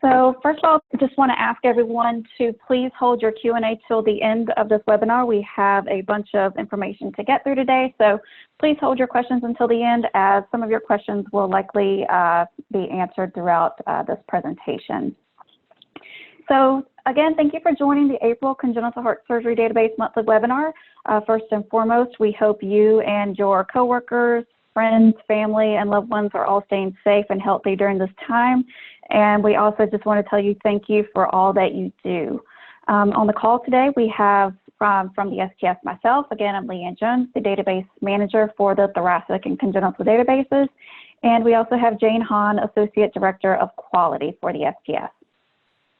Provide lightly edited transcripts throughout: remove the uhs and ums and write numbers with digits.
So first of all, I just want to ask everyone to please hold your Q&A till the end of this webinar. We have a bunch of information to get through today, so please hold your questions until the end, as some of your questions will likely be answered throughout this presentation. So again, thank you for joining the April Congenital Heart Surgery Database monthly webinar. First and foremost, we hope you and your coworkers, friends, family, and loved ones are all staying safe and healthy during this time. And we also just want to tell you thank you for all that you do. On the call today, we have from the STS myself. Again, I'm Leanne Jones, the database manager for the thoracic and congenital databases. And we also have Jane Hahn, Associate Director of Quality for the STS.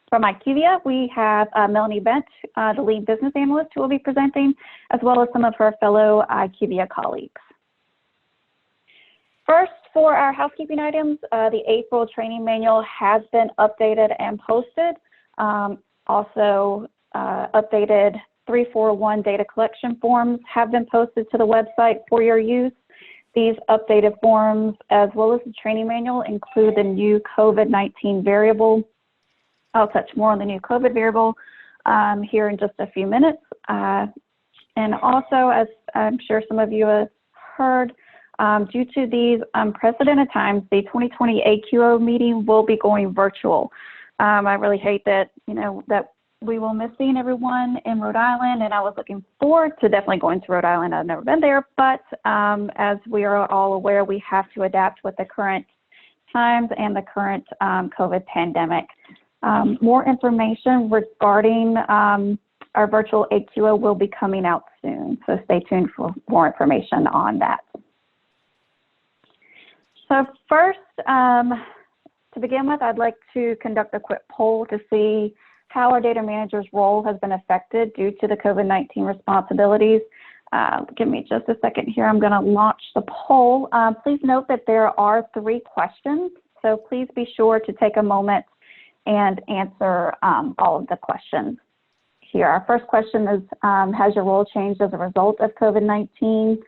From Iqvia, we have Melanie Bent, the lead business analyst, who will be presenting, as well as some of her fellow Iqvia colleagues. First, for our housekeeping items, the April training manual has been updated and posted. Also, updated 341 data collection forms have been posted to the website for your use. These updated forms, as well as the training manual, include the new COVID-19 variable. I'll touch more on the new COVID variable here in just a few minutes. And also, as I'm sure some of you have heard, due to these unprecedented times, the 2020 AQO meeting will be going virtual. I really hate that, that we will miss seeing everyone in Rhode Island, and I was looking forward to definitely going to Rhode Island. I've never been there, but as we are all aware, we have to adapt with the current times and the current COVID pandemic. More information regarding our virtual AQO will be coming out soon, so stay tuned for more information on that. So first, to begin with, I'd like to conduct a quick poll to see how our data manager's role has been affected due to the COVID-19 responsibilities. Give me just a second here. I'm going to launch the poll. Please note that there are 3 questions, so please be sure to take a moment and answer all of the questions here. Our first question is, has your role changed as a result of COVID-19?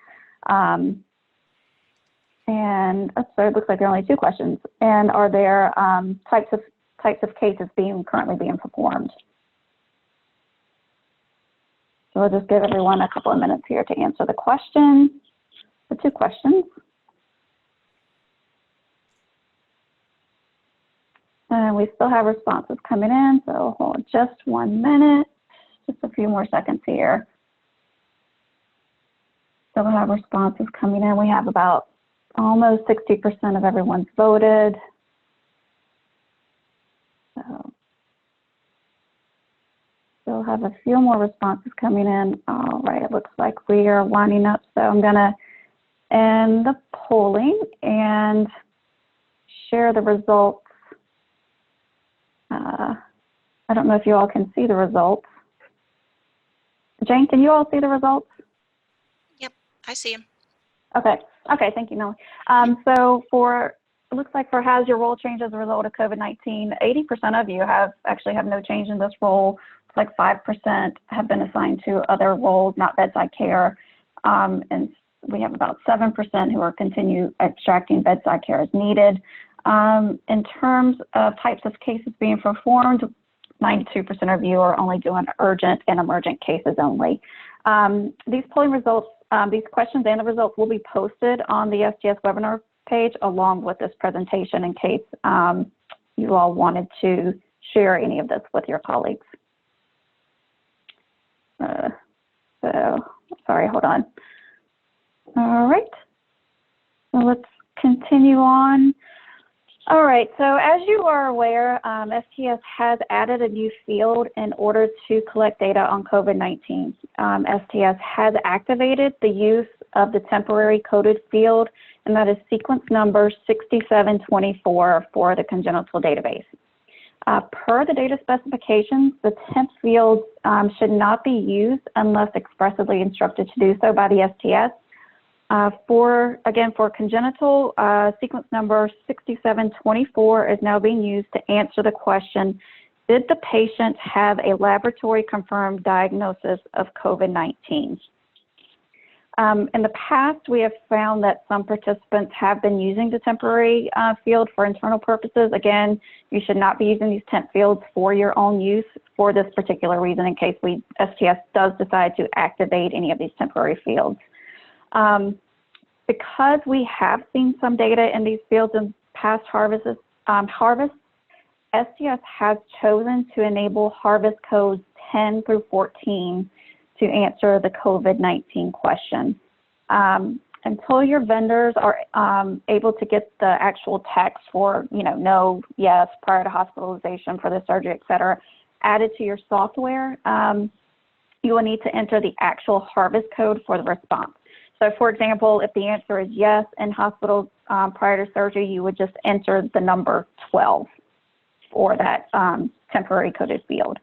And so it looks like there are only 2 questions. And are there types of cases currently being performed? So we'll just give everyone a couple of minutes here to answer the question, the 2 questions. And we still have responses coming in, so hold just 1 minute, just a few more seconds here. Still have responses coming in. We have about almost 60% of everyone's voted. So still have a few more responses coming in. All right, it looks like we are winding up. So I'm gonna end the polling and share the results. I don't know if you all can see the results. Jane, can you all see the results? Yep, I see them. Okay. Okay, thank you, Melanie. So it looks like for has your role changed as a result of COVID-19, 80% of you actually have no change in this role. It's like 5% have been assigned to other roles, not bedside care. And we have about 7% who are continue extracting bedside care as needed. In terms of types of cases being performed, 92% of you are only doing urgent and emergent cases only. These polling results, these questions and the results will be posted on the STS webinar page along with this presentation in case you all wanted to share any of this with your colleagues. So, sorry, hold on. All right, so let's continue on. All right, so as you are aware, STS has added a new field in order to collect data on COVID-19. STS has activated the use of the temporary coded field, and that is sequence number 6724 for the congenital database. Per the data specifications, the temp field should not be used unless expressly instructed to do so by the STS. For congenital, sequence number 6724 is now being used to answer the question, did the patient have a laboratory confirmed diagnosis of COVID-19? In the past, we have found that some participants have been using the temporary field for internal purposes. Again, you should not be using these temp fields for your own use for this particular reason in case STS does decide to activate any of these temporary fields. Because we have seen some data in these fields in past harvests, STS has chosen to enable harvest codes 10 through 14 to answer the COVID-19 question. Until your vendors are able to get the actual text for, no, yes, prior to hospitalization for the surgery, et cetera, added to your software, you will need to enter the actual harvest code for the response. So for example, if the answer is yes in hospital prior to surgery, you would just enter the number 12 for that temporary coded field.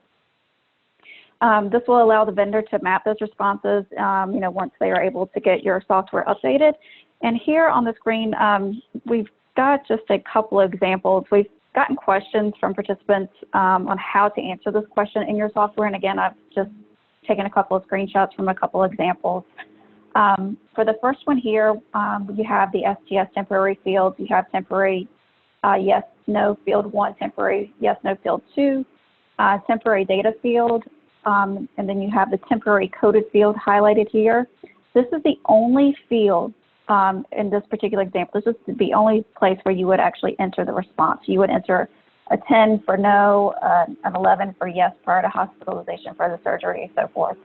This will allow the vendor to map those responses, once they are able to get your software updated. And here on the screen, we've got just a couple of examples. We've gotten questions from participants on how to answer this question in your software. And again, I've just taken a couple of screenshots from a couple of examples. For the first one here, you have the STS temporary fields. You have temporary yes, no field 1, temporary yes, no field 2, temporary data field, and then you have the temporary coded field highlighted here. This is the only field in this particular example. This is the only place where you would actually enter the response. You would enter a 10 for no, an 11 for yes prior to hospitalization for the surgery, and so forth.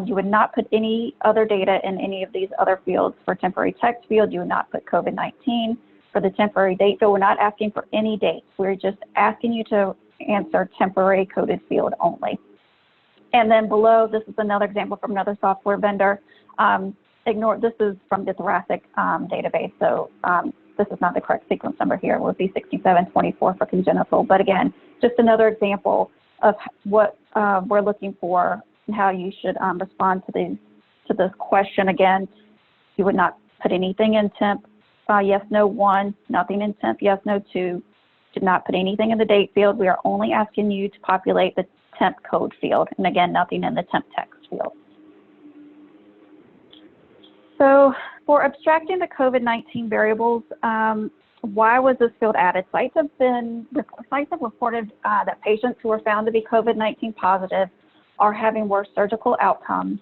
You would not put any other data in any of these other fields. For temporary text field, you would not put COVID-19. For the temporary date field, we're not asking for any dates. We're just asking you to answer temporary coded field only. And then below, this is another example from another software vendor. This is from the thoracic database, so this is not the correct sequence number here. It would be 6724 for congenital. But again, just another example of what we're looking for and how you should respond to this question. Again, you would not put anything in temp. Yes, no 1, nothing in temp. Yes, no 2. Did not put anything in the date field. We are only asking you to populate the temp code field. And again, nothing in the temp text field. So for abstracting the COVID-19 variables, why was this field added? Sites have reported that patients who are found to be COVID-19 positive are having worse surgical outcomes.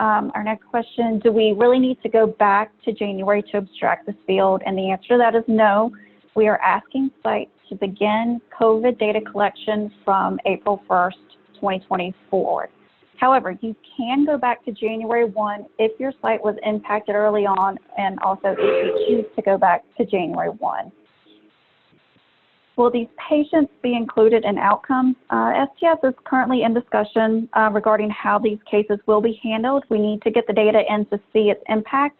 Our next question, do we really need to go back to January to abstract this field? And the answer to that is no. We are asking sites to begin COVID data collection from April 1st, 2024. However, you can go back to January 1 if your site was impacted early on, and also if you choose to go back to January 1. Will these patients be included in outcomes? STS is currently in discussion regarding how these cases will be handled. We need to get the data in to see its impact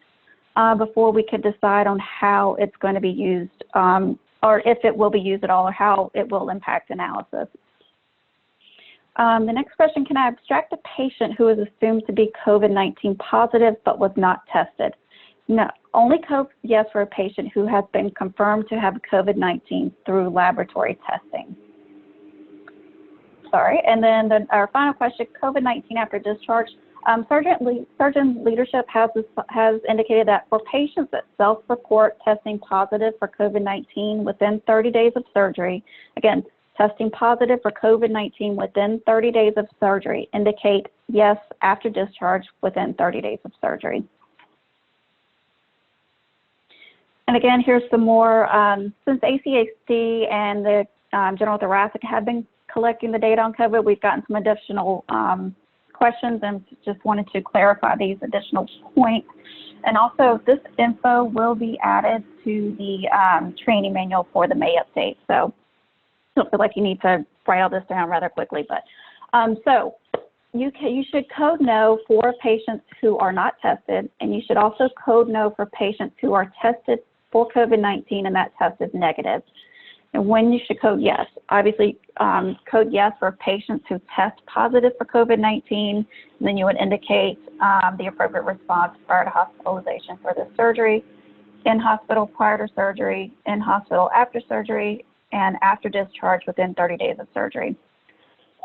before we could decide on how it's going to be used, or if it will be used at all, or how it will impact analysis. The next question, can I abstract a patient who is assumed to be COVID-19 positive but was not tested? No, only code yes for a patient who has been confirmed to have COVID-19 through laboratory testing. Sorry, and then our final question, COVID-19 after discharge. Surgeon leadership has indicated that for patients that self-report testing positive for COVID-19 within 30 days of surgery, again, testing positive for COVID-19 within 30 days of surgery indicate yes after discharge within 30 days of surgery. And again, here's some more. Since ACHSD and the General Thoracic have been collecting the data on COVID, we've gotten some additional questions and just wanted to clarify these additional points. And also, this info will be added to the training manual for the May update. So don't feel like you need to write all this down rather quickly. But so you should code no for patients who are not tested, and you should also code no for patients who are tested for COVID-19 and that test is negative. And when you should code yes, obviously code yes for patients who test positive for COVID-19, and then you would indicate the appropriate response prior to hospitalization for the surgery, in hospital prior to surgery, in hospital after surgery, and after discharge within 30 days of surgery.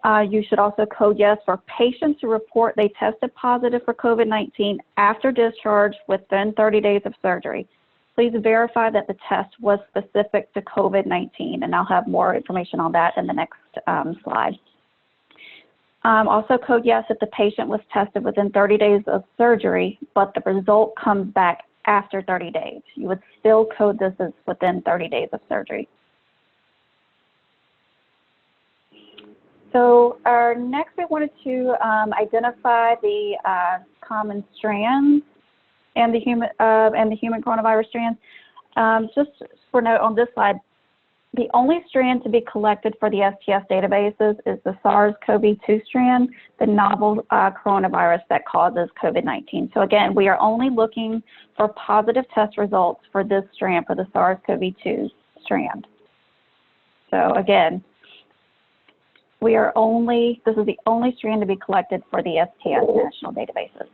You should also code yes for patients who report they tested positive for COVID-19 after discharge within 30 days of surgery. Please verify that the test was specific to COVID-19, and I'll have more information on that in the next slide. Also code yes if the patient was tested within 30 days of surgery, but the result comes back after 30 days. You would still code this as within 30 days of surgery. So next we wanted to identify the common strands and the human coronavirus strands. Just for note on this slide, the only strand to be collected for the STS databases is the SARS-CoV-2 strand, the novel coronavirus that causes COVID-19. So again, we are only looking for positive test results for this strand, for the SARS-CoV-2 strand. So again, this is the only strand to be collected for the STS national databases.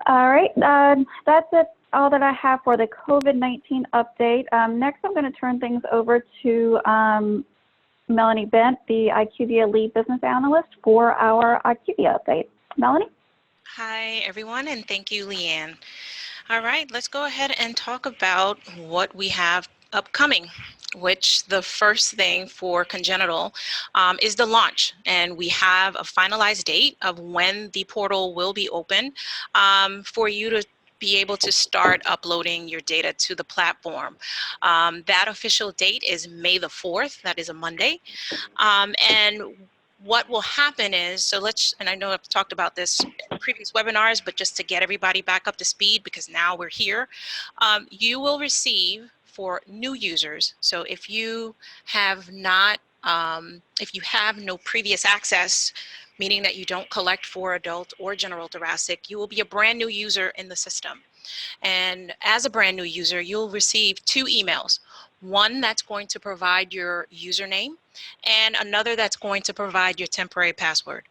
All right, that's it, all that I have for the COVID-19 update. Next, I'm going to turn things over to Melanie Bent, the Iqvia lead business analyst, for our Iqvia update. Melanie? Hi, everyone, and thank you, Leanne. All right, let's go ahead and talk about what we have upcoming, which the first thing for congenital is the launch. And we have a finalized date of when the portal will be open for you to be able to start uploading your data to the platform. That official date is May the 4th. That is a Monday. And what will happen is, and I know I've talked about this in previous webinars, but just to get everybody back up to speed, because now we're here, you will receive for new users. So if you have not, if you have no previous access, meaning that you don't collect for adult or general thoracic, you will be a brand new user in the system. And as a brand new user, you'll receive 2 emails. One that's going to provide your username, and another that's going to provide your temporary password.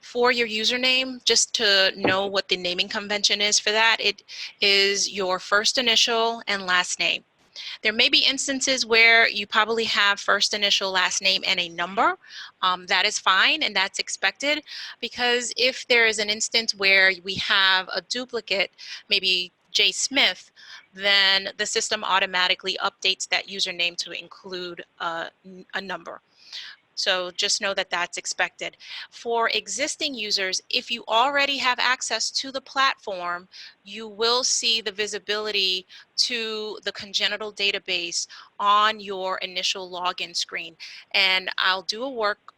For your username, just to know what the naming convention is for that, it is your first initial and last name. There may be instances where you probably have first initial, last name, and a number. That is fine, and that's expected, because if there is an instance where we have a duplicate, maybe J. Smith, then the system automatically updates that username to include a number. So just know that that's expected. For existing users, if you already have access to the platform, you will see the visibility to the congenital database on your initial login screen. And I'll do a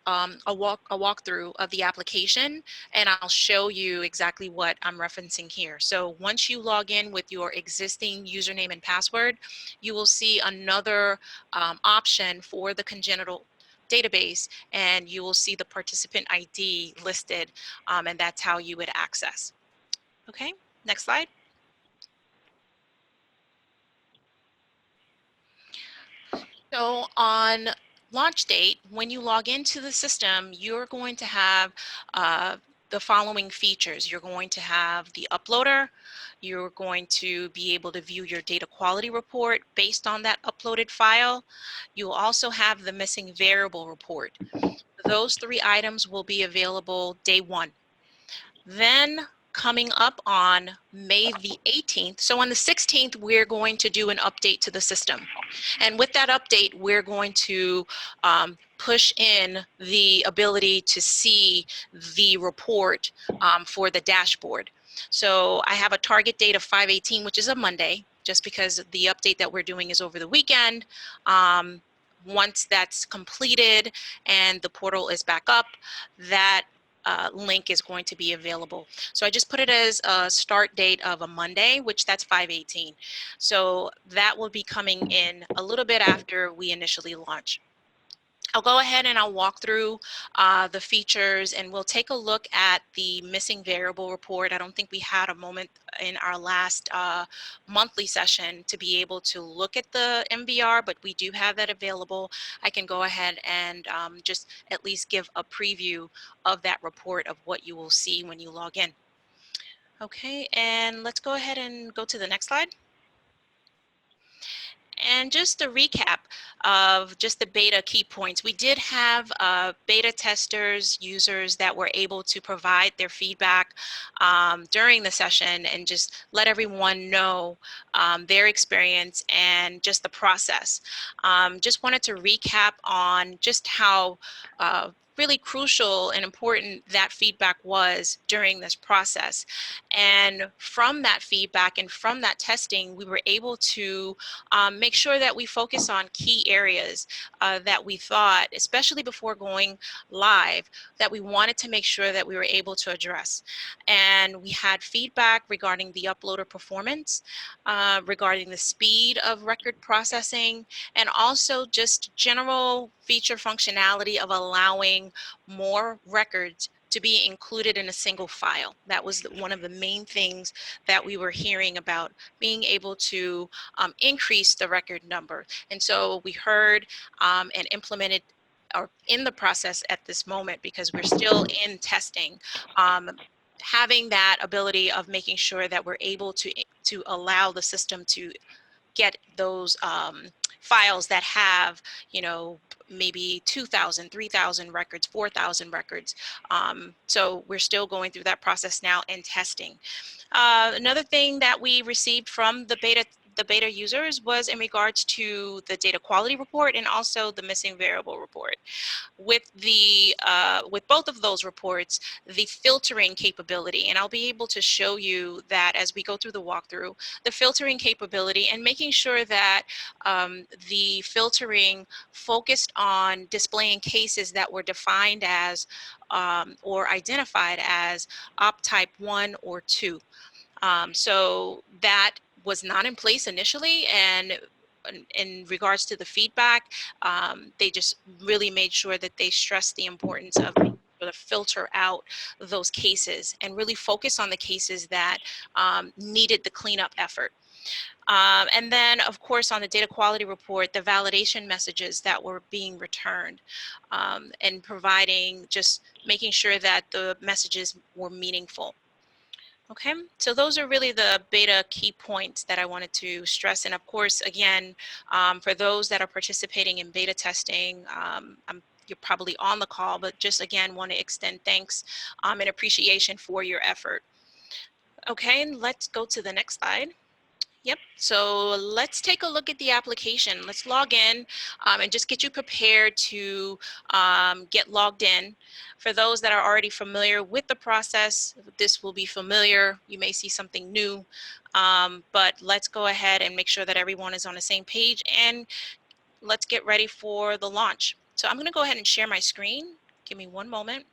walkthrough of the application, and I'll show you exactly what I'm referencing here. So once you log in with your existing username and password, you will see another option for the congenital database, and you will see the participant ID listed, and that's how you would access. Okay, next slide. So on launch date, when you log into the system, you're going to have the following features. You're going to have the uploader. You're going to be able to view your data quality report based on that uploaded file. You'll also have the missing variable report. Those 3 items will be available day 1. Then coming up on May the 18th, so on the 16th, we're going to do an update to the system. And with that update, we're going to push in the ability to see the report for the dashboard. So I have a target date of 5/18, which is a Monday, just because the update that we're doing is over the weekend. Once that's completed and the portal is back up, that link is going to be available. So I just put it as a start date of a Monday, which that's 5/18. So that will be coming in a little bit after we initially launch. I'll go ahead and I'll walk through the features, and we'll take a look at the missing variable report. I don't think we had a moment in our last monthly session to be able to look at the MVR, but we do have that available. I can go ahead and just at least give a preview of that report of what you will see when you log in. Okay, and let's go ahead and go to the next slide. And just a recap of just the beta key points. We did have beta testers, users that were able to provide their feedback during the session and just let everyone know their experience and just the process. Just wanted to recap on just how really crucial and important that feedback was during this process. And from that feedback and from that testing, we were able to make sure that we focus on key areas that we thought, especially before going live, that we wanted to make sure that we were able to address. And we had feedback regarding the uploader performance, regarding the speed of record processing, and also just general feature functionality of allowing more records to be included in a single file. That was one of the main things that we were hearing about, being able to increase the record number. And so we heard and implemented, or in the process at this moment, because we're still in testing, having that ability of making sure that we're able to allow the system to get those files that have, you know, maybe 2,000, 3,000 records, 4,000 records. So we're still going through that process now and testing. Another thing that we received from the beta users was in regards to the data quality report and also the missing variable report. With both of those reports, the filtering capability, and I'll be able to show you that as we go through the walkthrough, the filtering capability and making sure that the filtering focused on displaying cases that were defined as or identified as op type 1 or 2. So that was not in place initially, and in regards to the feedback, they just really made sure that they stressed the importance of to filter out those cases and really focus on the cases that needed the cleanup effort. And then, of course, on the data quality report, the validation messages that were being returned and providing, just making sure that the messages were meaningful. Okay, so those are really the beta key points that I wanted to stress. And of course, again, for those that are participating in beta testing, you're probably on the call, but just again, want to extend thanks and appreciation for your effort. Okay, and let's go to the next slide. Yep, so let's take a look at the application. Let's log in and just get you prepared to get logged in. For those that are already familiar with the process, this will be familiar. You may see something new, but let's go ahead and make sure that everyone is on the same page, and let's get ready for the launch. So I'm gonna go ahead and share my screen. Give me one moment.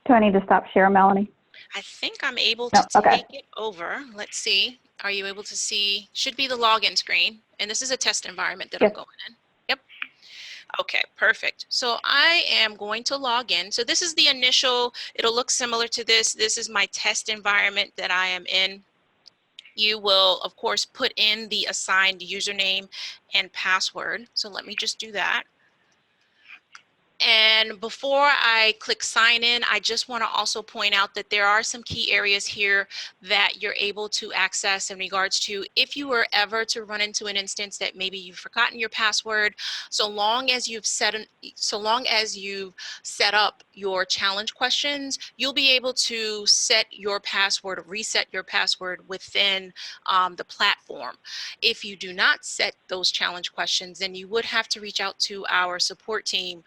Do I need to stop share, Melanie? I think I'm able to take it over. Let's see. Are you able to see? Should be the login screen. And this is a test environment that I'm going in. Yep. Okay, perfect. So I am going to log in. So this is the initial, it'll look similar to this. This is my test environment that I am in. You will, of course, put in the assigned username and password. So let me just do that. And before I click sign in, I just want to also point out that there are some key areas here that you're able to access in regards to if you were ever to run into an instance that maybe you've forgotten your password. So long as you've set up your challenge questions, you'll be able to set your password or reset your password within the platform. If you do not set those challenge questions, then you would have to reach out to our support team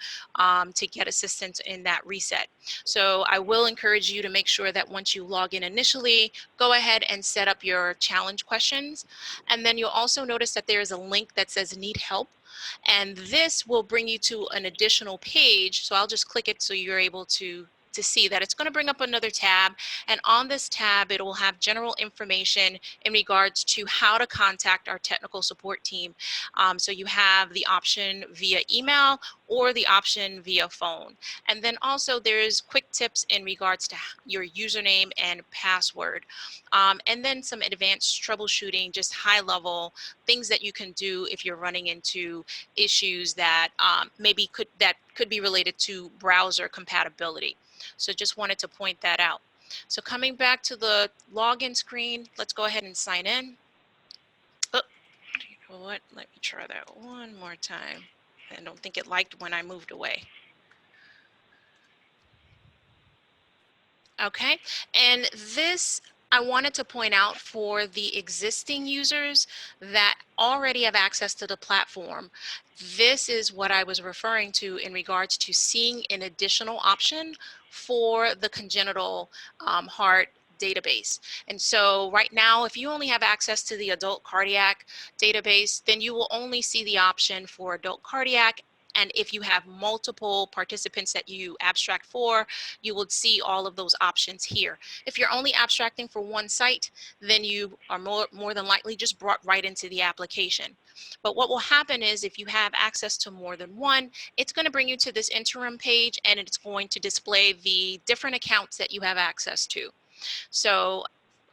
to get assistance in that reset. So I will encourage you to make sure that once you log in initially, go ahead and set up your challenge questions. And then you'll also notice that there is a link that says need help. And this will bring you to an additional page. So I'll just click it so you're able to see that it's going to bring up another tab. And on this tab, it will have general information in regards to how to contact our technical support team. So you have the option via email or the option via phone. And then also there's quick tips in regards to your username and password. And then some advanced troubleshooting, just high level things that you can do if you're running into issues that maybe could be related to browser compatibility. So just wanted to point that out. So coming back to the login screen, let's go ahead and sign in. What? Let me try that one more time. I don't think it liked when I moved away. Okay, and this I wanted to point out for the existing users that already have access to the platform. This is what I was referring to in regards to seeing an additional option for the congenital heart database. And so right now, if you only have access to the adult cardiac database, then you will only see the option for adult cardiac. And if you have multiple participants that you abstract for, you would see all of those options here. If you're only abstracting for one site, then you are more than likely just brought right into the application. But what will happen is if you have access to more than one, it's going to bring you to this interim page and it's going to display the different accounts that you have access to. So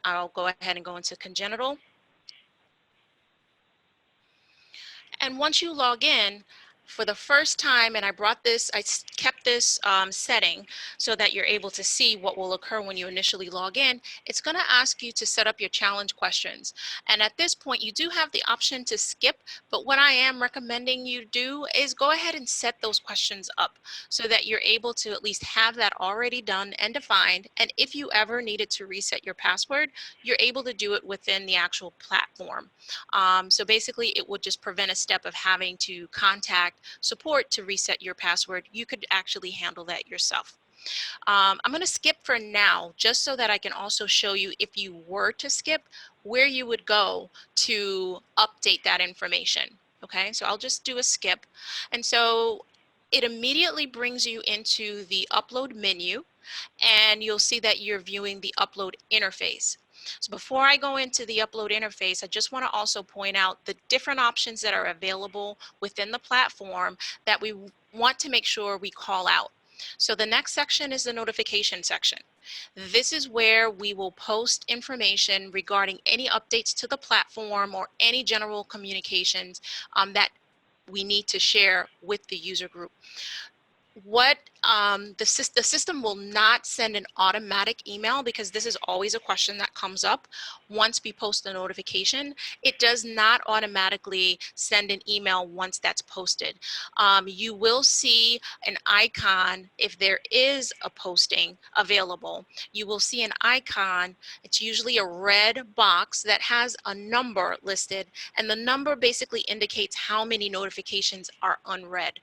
I'll go ahead and go into congenital. And once you log in, for the first time, and I kept this setting so that you're able to see what will occur when you initially log in, it's going to ask you to set up your challenge questions. And at this point, you do have the option to skip, but what I am recommending you do is go ahead and set those questions up so that you're able to at least have that already done and defined. And if you ever needed to reset your password, you're able to do it within the actual platform. So basically, it would just prevent a step of having to contact support to reset your password. You could actually handle that yourself. I'm going to skip for now, just so that I can also show you if you were to skip, where you would go to update that information. Okay, so I'll just do a skip. And so it immediately brings you into the upload menu, and you'll see that you're viewing the upload interface. So before I go into the upload interface, I just want to also point out the different options that are available within the platform that we want to make sure we call out. So the next section is the notification section. This is where we will post information regarding any updates to the platform or any general communications that we need to share with the user group. What the system will not send an automatic email, because this is always a question that comes up once we post a notification. It does not automatically send an email once that's posted. You will see an icon if there is a posting available. You will see an icon. It's usually a red box that has a number listed, and the number basically indicates how many notifications are unread.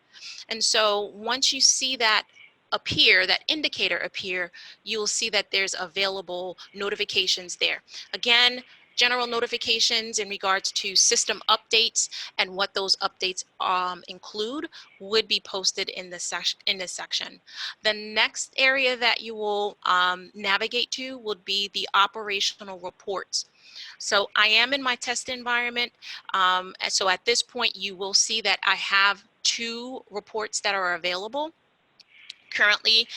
And so once you see that appear, that indicator appear, you'll see that there's available notifications there. Again, general notifications in regards to system updates and what those updates include would be posted in this section. The next area that you will navigate to would be the operational reports. So I am in my test environment. So at this point, you will see that I have 2 reports that are available. Currently,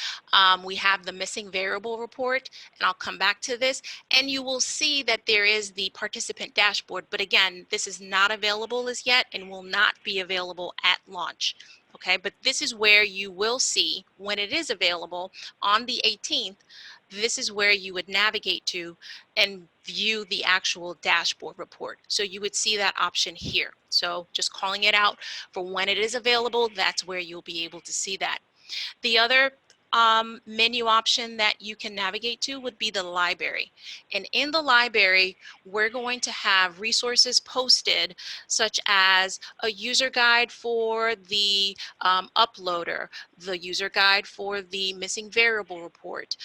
we have the missing variable report, and I'll come back to this, and you will see that there is the participant dashboard, but again, this is not available as yet and will not be available at launch. Okay, but this is where you will see when it is available on the 18th. This is where you would navigate to and view the actual dashboard report. So you would see that option here. So just calling it out for when it is available, that's where you'll be able to see that. The other menu option that you can navigate to would be the library. And in the library, we're going to have resources posted, such as a user guide for the uploader, the user guide for the missing variable report,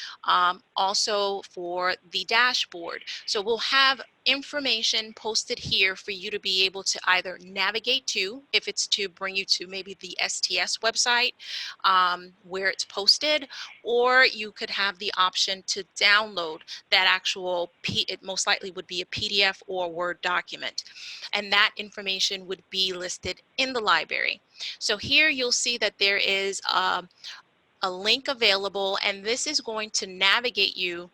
also for the dashboard. So we'll have information posted here for you to be able to either navigate to, if it's to bring you to maybe the STS website, where it's posted, or you could have the option to download that actual, it most likely would be a PDF or Word document. And that information would be listed in the library. So here you'll see that there is a link available, and this is going to navigate you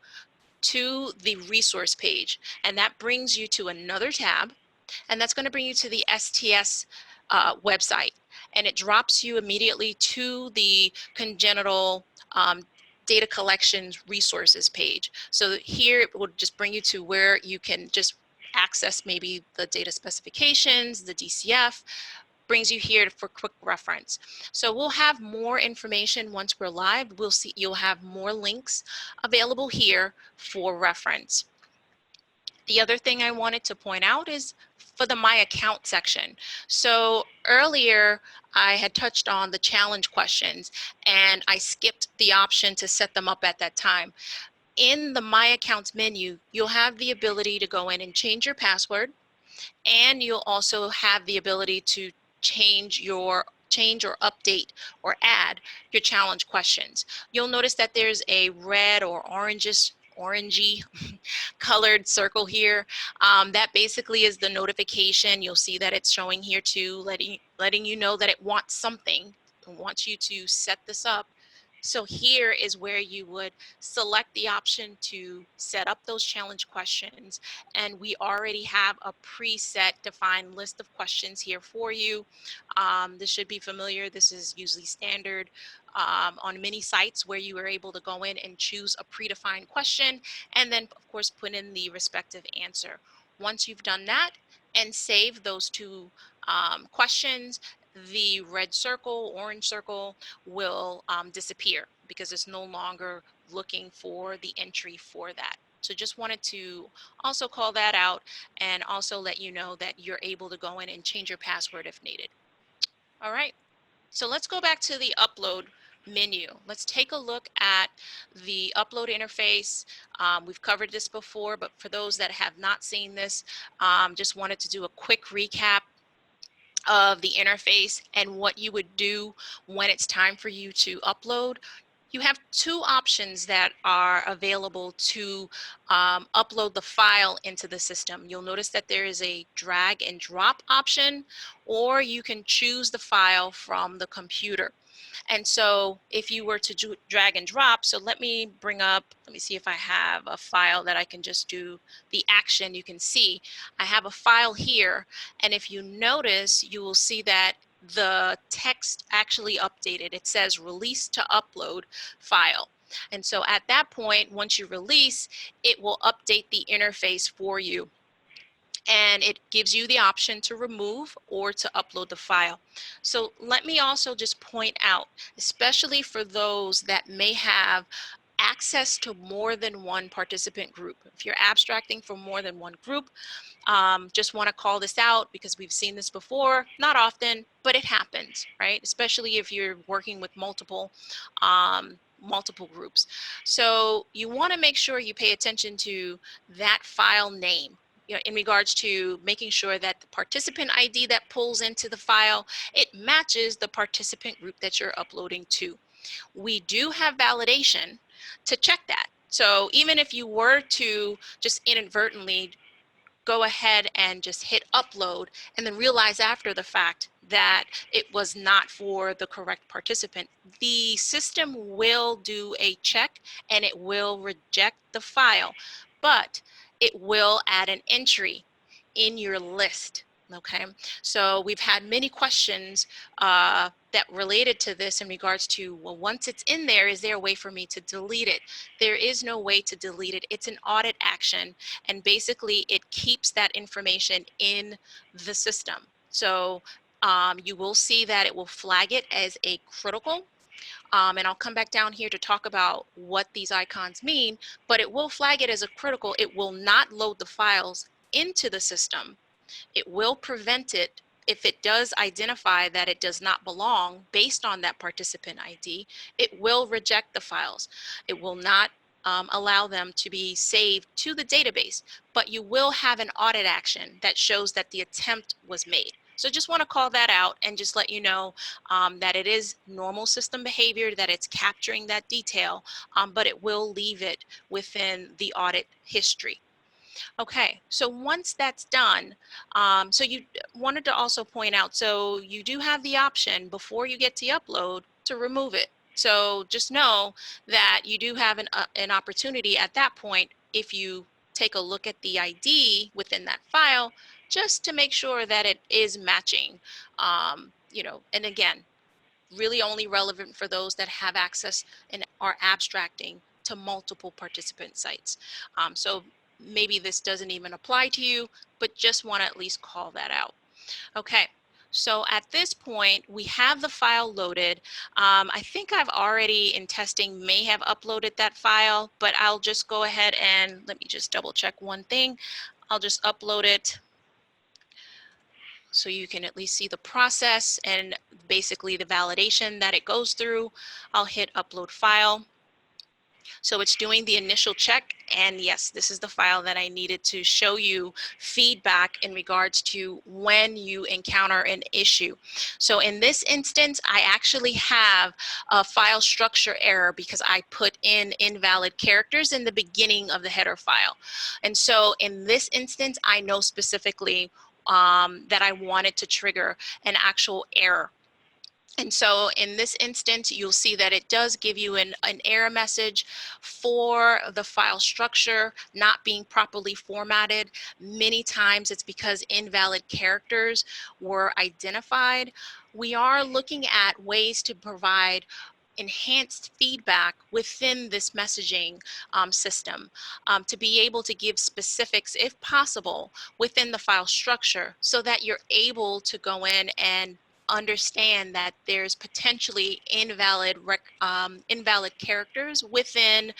to the resource page. And that brings you to another tab, and that's going to bring you to the STS website. And it drops you immediately to the congenital data collections resources page. So here it will just bring you to where you can just access maybe the data specifications, the DCF, brings you here for quick reference. So we'll have more information once we're live. We'll see, you'll have more links available here for reference. The other thing I wanted to point out is for the My Account section. So earlier I had touched on the challenge questions and I skipped the option to set them up at that time. In the My Accounts menu, you'll have the ability to go in and change your password, and you'll also have the ability to change or update or add your challenge questions. You'll notice that there's a red or orangey colored circle here. That basically is the notification. You'll see that it's showing here too, letting you know that it wants something. It wants you to set this up. So here is where you would select the option to set up those challenge questions. And we already have a preset defined list of questions here for you. This should be familiar. This is usually standard on many sites where you are able to go in and choose a predefined question and then of course put in the respective answer. Once you've done that and save those two questions, the red circle, orange circle will disappear because it's no longer looking for the entry for that. So just wanted to also call that out and also let you know that you're able to go in and change your password if needed. All right, so let's go back to the upload menu. Let's take a look at the upload interface. We've covered this before, but for those that have not seen this, just wanted to do a quick recap of the interface and what you would do when it's time for you to upload. You have two options that are available to upload the file into the system. You'll notice that there is a drag and drop option, or you can choose the file from the computer. And so if you were to drag and drop, so let me see if I have a file that I can just do the action. You can see I have a file here. And if you notice, you will see that the text actually updated. It says release to upload file. And so at that point, once you release, it will update the interface for you. And it gives you the option to remove or to upload the file. So let me also just point out, especially for those that may have access to more than one participant group. If you're abstracting from more than one group, just want to call this out because we've seen this before, not often, but it happens, right? Especially if you're working with multiple groups. So you want to make sure you pay attention to that file name, you know, in regards to making sure that the participant ID that pulls into the file, it matches the participant group that you're uploading to. We do have validation to check that. So even if you were to just inadvertently go ahead and just hit upload and then realize after the fact that it was not for the correct participant, the system will do a check and it will reject the file, but it will add an entry in your list. Okay, so we've had many questions that related to this in regards to, well, once it's in there, is there a way for me to delete it? There is no way to delete it. It's an audit action, and basically it keeps that information in the system. So you will see that it will flag it as a critical. And I'll come back down here to talk about what these icons mean, but it will flag it as a critical. It will not load the files into the system. It will prevent it if it does identify that it does not belong based on that participant ID. It will reject the files. It will not allow them to be saved to the database, but you will have an audit action that shows that the attempt was made. So just want to call that out and just let you know that it is normal system behavior, that it's capturing that detail, but it will leave it within the audit history. Okay, so once that's done, so you wanted to also point out, so you do have the option before you get to upload to remove it. So just know that you do have an opportunity at that point if you take a look at the ID within that file, just to make sure that it is matching, you know, and again, really only relevant for those that have access and are abstracting to multiple participant sites. So maybe this doesn't even apply to you, but just want to at least call that out. Okay, so at this point, we have the file loaded. I think I've already, in testing, may have uploaded that file, but I'll just go ahead and let me just double check one thing. I'll just upload it so you can at least see the process and basically the validation that it goes through. I'll hit upload file. So it's doing the initial check, and yes, this is the file that I needed to show you feedback in regards to when you encounter an issue. So in this instance, I actually have a file structure error because I put in invalid characters in the beginning of the header file. And so in this instance, I know specifically that I wanted to trigger an actual error. And so in this instance, you'll see that it does give you an error message for the file structure not being properly formatted. Many times it's because invalid characters were identified. We are looking at ways to provide enhanced feedback within this messaging system to be able to give specifics, if possible, within the file structure so that you're able to go in and understand that there's potentially invalid characters within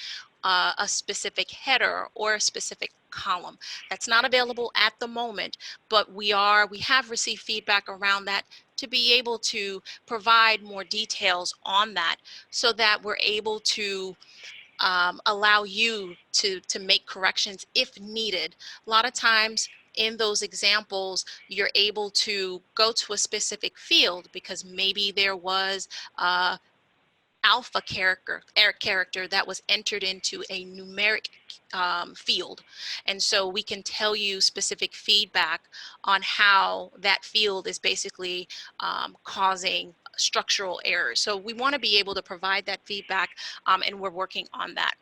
a specific header or a specific column. That's not available at the moment, but we have received feedback around that to be able to provide more details on that so that we're able to allow you to make corrections if needed. A lot of times in those examples, you're able to go to a specific field because maybe there was alpha character that was entered into a numeric field. And so we can tell you specific feedback on how that field is basically causing structural errors. So we want to be able to provide that feedback, and we're working on that.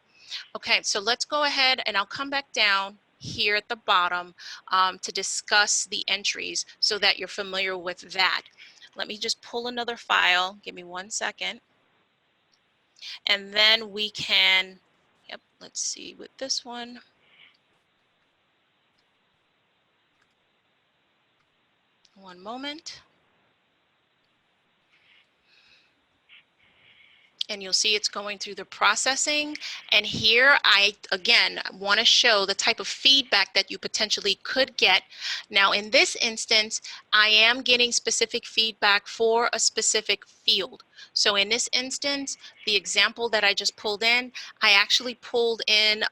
Okay, so let's go ahead and I'll come back down here at the bottom to discuss the entries so that you're familiar with that. Let me just pull another file. Give me 1 second. And then we can, yep, let's see with this one. One moment. And you'll see it's going through the processing. And here I, again, want to show the type of feedback that you potentially could get. Now, in this instance, I am getting specific feedback for a specific field. So in this instance, the example that I just pulled in, I actually pulled in,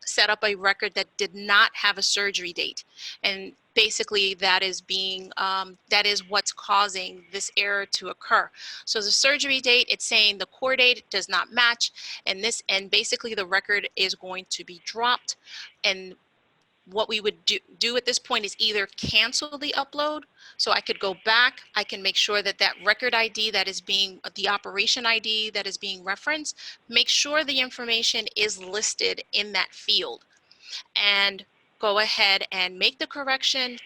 set up a record that did not have a surgery date. And basically that is what's causing this error to occur. So the surgery date, it's saying the core date does not match, and basically the record is going to be dropped. And what we would do at this point is either cancel the upload, so I could go back, I can make sure that that record ID that is being, the operation ID that is being referenced, make sure the information is listed in that field, and go ahead and make the correction,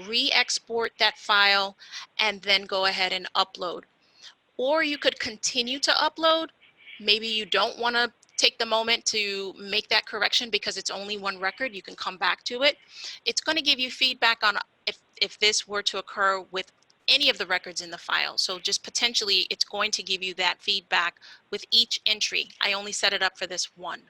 re-export that file, and then go ahead and upload. Or you could continue to upload. Maybe you don't want to take the moment to make that correction because it's only one record. You can come back to it. It's going to give you feedback on if this were to occur with any of the records in the file. So just potentially it's going to give you that feedback with each entry. I only set it up for this one.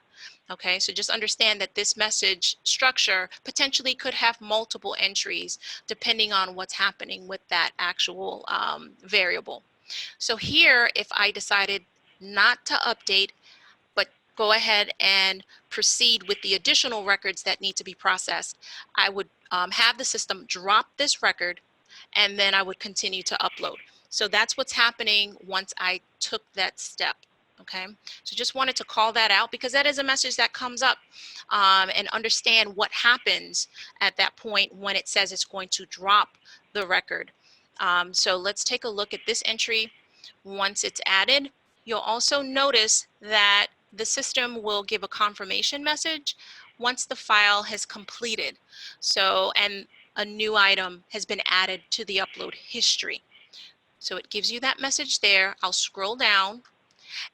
Okay, so just understand that this message structure potentially could have multiple entries depending on what's happening with that actual variable. So here, if I decided not to update, but go ahead and proceed with the additional records that need to be processed, I would have the system drop this record, and then I would continue to upload. So that's what's happening once I took that step. Okay, so just wanted to call that out because that is a message that comes up, and understand what happens at that point when it says it's going to drop the record. So let's take a look at this entry. Once it's added, you'll also notice that the system will give a confirmation message once the file has completed. So, and a new item has been added to the upload history. So it gives you that message there. I'll scroll down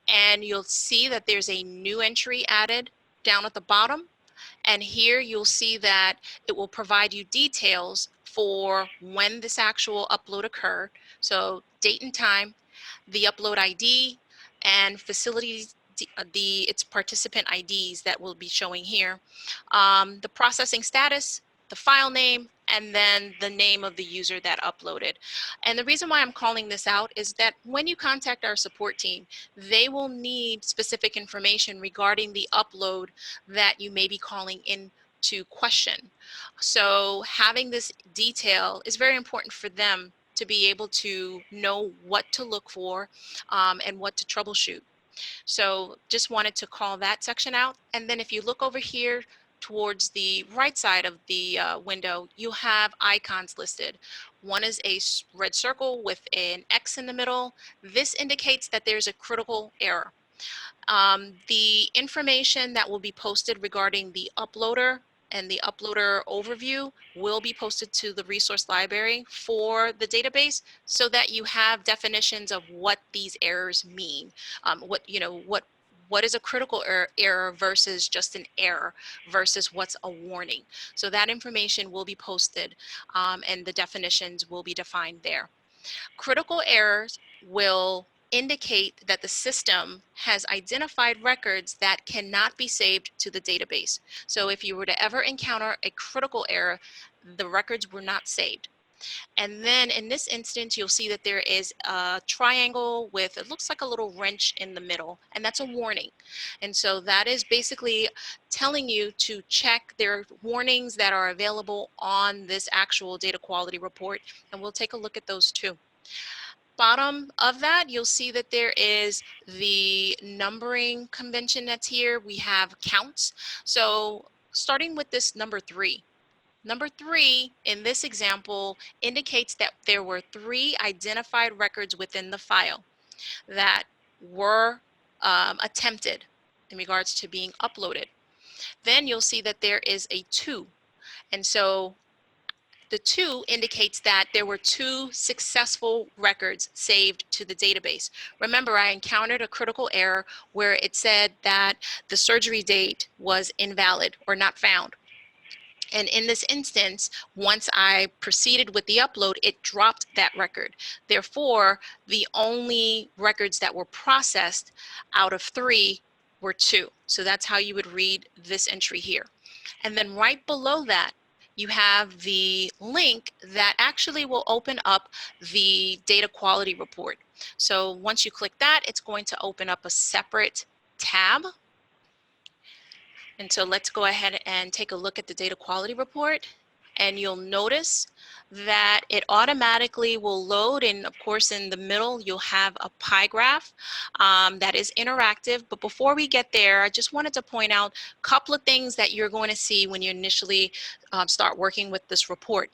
and you'll see that there's a new entry added down at the bottom. And here you'll see that it will provide you details for when this actual upload occurred. So date and time, the upload ID, and facilities, its participant IDs that will be showing here, the processing status, the file name, and then the name of the user that uploaded. And the reason why I'm calling this out is that when you contact our support team, they will need specific information regarding the upload that you may be calling in to question. So having this detail is very important for them to be able to know what to look for and what to troubleshoot. So just wanted to call that section out. And then if you look over here towards the right side of the window, you have icons listed. One is a red circle with an X in the middle. This indicates that there's a critical error. The information that will be posted regarding the uploader and the uploader overview will be posted to the resource library for the database so that you have definitions of what these errors mean. What is a critical error versus just an error versus what's a warning. So that information will be posted and the definitions will be defined there. Critical errors will indicate that the system has identified records that cannot be saved to the database. So if you were to ever encounter a critical error, the records were not saved. And then in this instance, you'll see that there is a triangle with, it looks like a little wrench in the middle, and that's a warning. And so that is basically telling you to check. There are warnings that are available on this actual data quality report, and we'll take a look at those too. Bottom of that, you'll see that there is the numbering convention that's here. We have counts. So starting with this number 3. Number 3 in this example indicates that there were 3 identified records within the file that were attempted in regards to being uploaded. Then you'll see that there is a 2. And so the 2 indicates that there were 2 successful records saved to the database. Remember, I encountered a critical error where it said that the surgery date was invalid or not found. And in this instance, once I proceeded with the upload, it dropped that record. Therefore, the only records that were processed out of 3 were 2. So that's how you would read this entry here. And then right below that, you have the link that actually will open up the data quality report. So once you click that, it's going to open up a separate tab. And so let's go ahead and take a look at the data quality report. And you'll notice that it automatically will load, and of course in the middle you'll have a pie graph that is interactive. But before we get there, I just wanted to point out a couple of things that you're going to see when you initially start working with this report.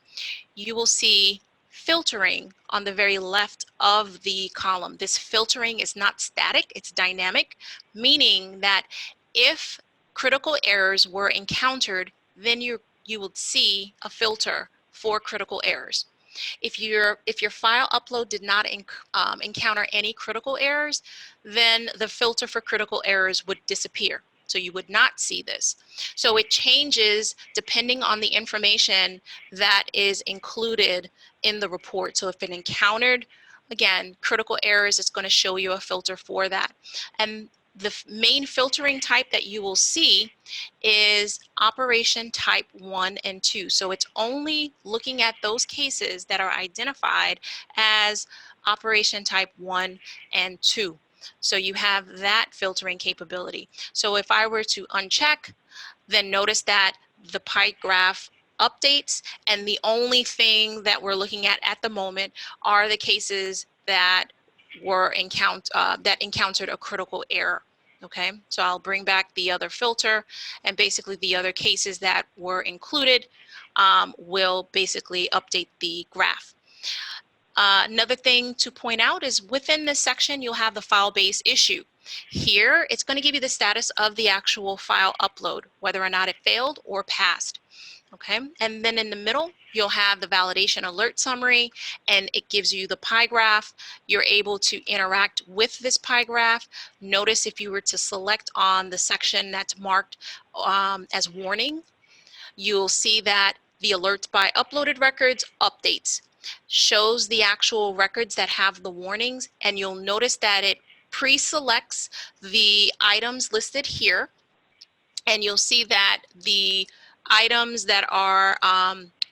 You will see filtering on the very left of the column. This filtering is not static, it's dynamic, meaning that if critical errors were encountered, then you would see a filter for critical errors. If your file upload did not encounter any critical errors, then the filter for critical errors would disappear. So you would not see this. So it changes depending on the information that is included in the report. So if it encountered, again, critical errors, it's going to show you a filter for that. And the main filtering type that you will see is operation type 1 and 2. So it's only looking at those cases that are identified as operation type 1 and 2. So you have that filtering capability. So if I were to uncheck, then notice that the pie graph updates, and the only thing that we're looking at the moment are the cases that were encountered a critical error. Okay, so I'll bring back the other filter, and basically the other cases that were included will basically update the graph. Another thing to point out is within this section, you'll have the file-based issue. Here, it's going to give you the status of the actual file upload, whether or not it failed or passed. Okay, and then in the middle, you'll have the validation alert summary, and it gives you the pie graph. You're able to interact with this pie graph. Notice if you were to select on the section that's marked as warning, you'll see that the alerts by uploaded records updates, shows the actual records that have the warnings, and you'll notice that it pre-selects the items listed here, and you'll see that the items that are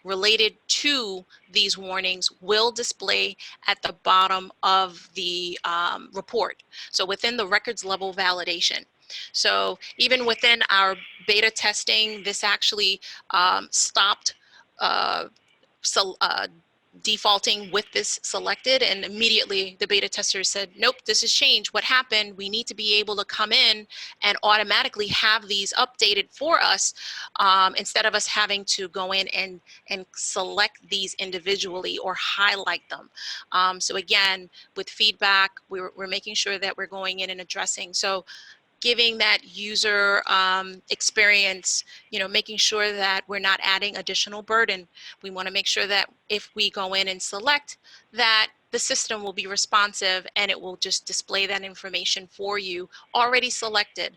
related to these warnings will display at the bottom of the report. So within the records level validation. So even within our beta testing, this actually stopped defaulting with this selected, and immediately the beta tester said, nope, this has changed. What happened? We need to be able to come in and automatically have these updated for us instead of us having to go in and select these individually or highlight them. So again, with feedback, we're making sure that we're going in and addressing. So giving that user experience, making sure that we're not adding additional burden. We want to make sure that if we go in and select, that the system will be responsive and it will just display that information for you already selected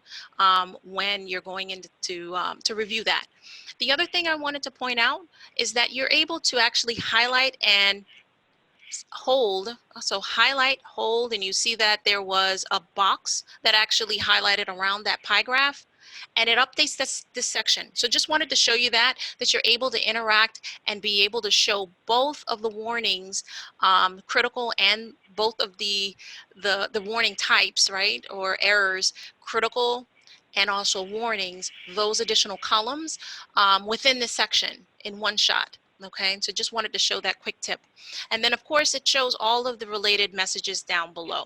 when you're going in to review that. The other thing I wanted to point out is that you're able to actually highlight and hold. So highlight, hold, and you see that there was a box that actually highlighted around that pie graph, and it updates this section. So just wanted to show you that you're able to interact and be able to show both of the warnings, critical, and both of the warning types, right, or errors, critical and also warnings, those additional columns within this section in one shot. Okay, so just wanted to show that quick tip. And then of course it shows all of the related messages down below.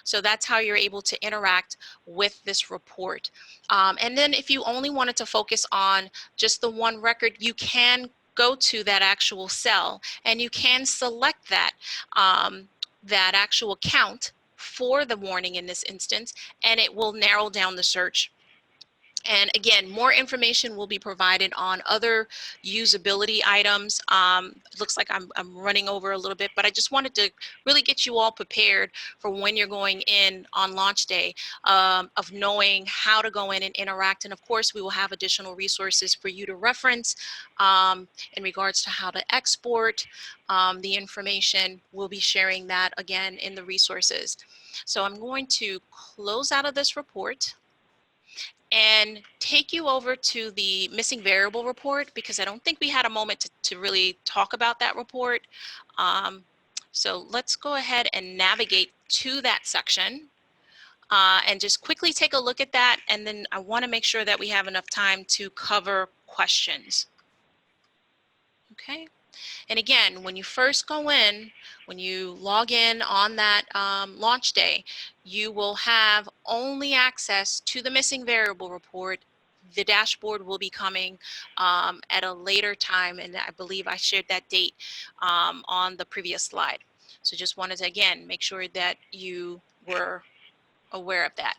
So that's how you're able to interact with this report. And then if you only wanted to focus on just the one record, you can go to that actual cell and you can select that, that actual count for the warning in this instance, and it will narrow down the search. And again, more information will be provided on other usability items. It looks like I'm running over a little bit, but I just wanted to really get you all prepared for when you're going in on launch day, of knowing how to go in and interact. And of course, we will have additional resources for you to reference in regards to how to export the information. We'll be sharing that again in the resources. So I'm going to close out of this report and take you over to the missing variable report, because I don't think we had a moment to really talk about that report. So let's go ahead and navigate to that section and just quickly take a look at that. And then I want to make sure that we have enough time to cover questions. Okay. And again, when you first go in, when you log in on that launch day, you will have only access to the missing variable report. The dashboard will be coming at a later time, and I believe I shared that date on the previous slide. So just wanted to, again, make sure that you were aware of that.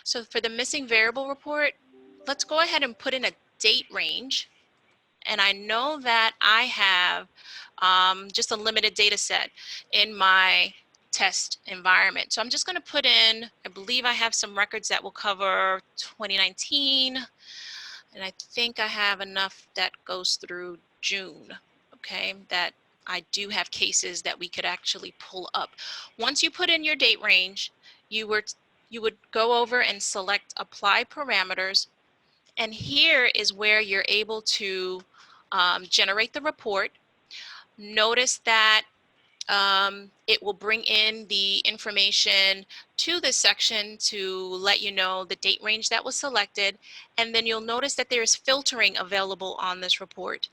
So for the missing variable report, let's go ahead and put in a date range. And I know that I have just a limited data set in my test environment. So I'm just going to put in, I believe I have some records that will cover 2019. And I think I have enough that goes through June, okay, that I do have cases that we could actually pull up. Once you put in your date range, you would go over and select apply parameters. And here is where you're able to generate the report. Notice that it will bring in the information to this section to let you know the date range that was selected. And then you'll notice that there's filtering available on this report.